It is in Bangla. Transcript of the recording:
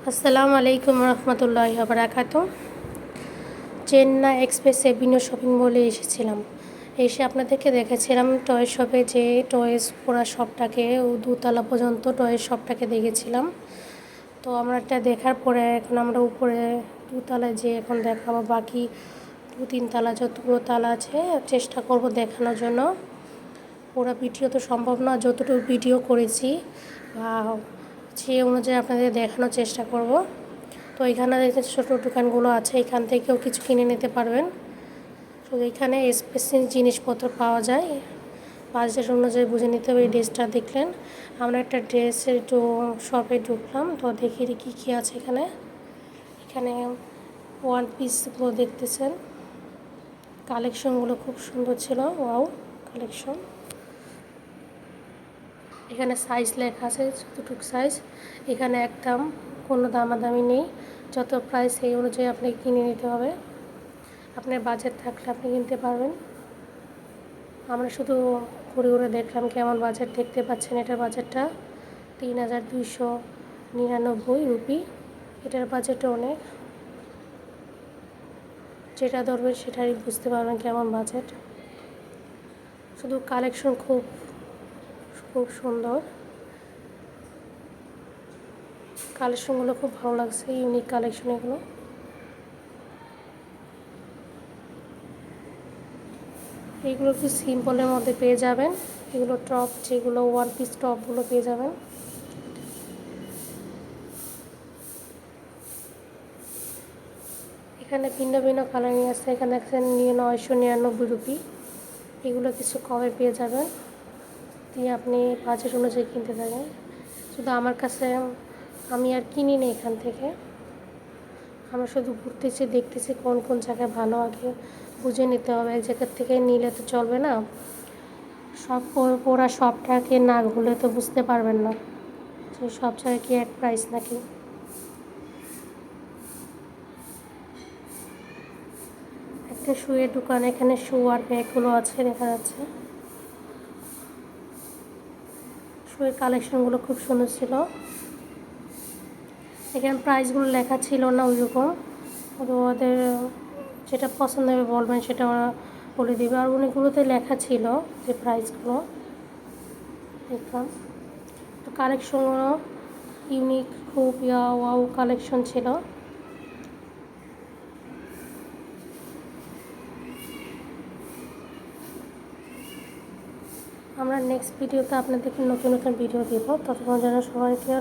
আসসালামু আলাইকুম রহমতুল্লাহি ওয়া বারাকাতুহু। চেন্নাই এক্সপ্রেস এভিনিউ শপিং মলে এসেছিলাম। এসে আপনাদেরকে দেখেছিলাম টয় শপে, যে টয়েস পুরা শপটাকে দোতলা পর্যন্ত টয়েস শপটাকে দেখেছিলাম। তো আমরা এটা দেখার পরে এখন আমরা উপরে দোতলায় যে এখন দেখাবো, বাকি 2-3 তালা যতগুলো তালা আছে চেষ্টা করব দেখানোর জন্য। পুরো ভিডিও তো সম্ভব না, যতটুকু ভিডিও করেছি বা সেই অনুযায়ী আপনাদের দেখানোর চেষ্টা করব। তো এখানে দেখতে ছোটো দোকানগুলো আছে, এখান থেকেও কিছু কিনে নিতে পারবেন। তো এখানে স্পেশাল জিনিসপত্র পাওয়া যায়, বাজেট অনুযায়ী বুঝে নিতে হবে। এই ড্রেসটা দেখলেন, আমরা একটা ড্রেসের একটু শপে ঢুকলাম, তো দেখি কী আছে এখানে। এখানে ওয়ান পিসগুলো দেখতেছেন, কালেকশনগুলো খুব সুন্দর ছিল। Wow collection. এখানে সাইজ লেখা আছে, যতটুকু সাইজ। এখানে একদম কোনো দামাদামি নেই, যত প্রাইস সেই অনুযায়ী আপনাকে কিনে নিতে হবে। আপনার বাজেট থাকলে আপনি কিনতে পারবেন। আমরা শুধু ঘুরে ঘুরে দেখলাম কেমন বাজেট। দেখতে পাচ্ছেন এটার বাজেটটা 3299 রুপি। এটার বাজেটও অনেক, যেটা ধরবেন সেটাই বুঝতে পারবেন কেমন বাজেট। শুধু কালেকশন খুব খুব সুন্দর, কালেকশনগুলো খুব ভালো লাগছে, ইউনিক কালেকশন এগুলো। এগুলো একটু সিম্পলের মধ্যে পেয়ে যাবেন। এগুলো টপ, যেগুলো ওয়ান পিস টপগুলো পেয়ে যাবেন। এখানে ভিন্ন ভিন্ন কালারিং আছে। এখানে দেখছেন 999 রুপি। এগুলো কিছু কমে পেয়ে যাবেন, দিয়ে আপনি বাজেট অনুযায়ী কিনতে পারেন। শুধু আমার কাছে, আমি আর কিনি না এখান থেকে, আমরা শুধু ঘুরতেছি, দেখতেছি কোন কোন জায়গায় ভালো, আগে বুঝে নিতে হবে। এক জায়গার থেকে নিলে তো চলবে না, সব পুরা সবটাকে না ঘুরলে তো বুঝতে পারবেন না যে সব জায়গায় কি এক প্রাইস নাকি। একটা শুয়ের দোকান, এখানে শু আর ব্যাগগুলো আছে দেখা যাচ্ছে। শুয়ের কালেকশনগুলো খুব সুন্দর ছিল। এখানে প্রাইসগুলো লেখা ছিল না ওইরকম, ওদের যেটা পছন্দ হবে বলবেন সেটা ওরা বলে দেবে। আর অনেকগুলোতে লেখা ছিল যে প্রাইসগুলো দেখলাম। তো কালেকশনগুলো ইউনিক, খুব ওয়াও কালেকশন ছিল। আমরা নেক্সট ভিডিওতে আপনাদেরকে নতুন নতুন ভিডিও দেবো। ততক্ষণ যেন সবাইকে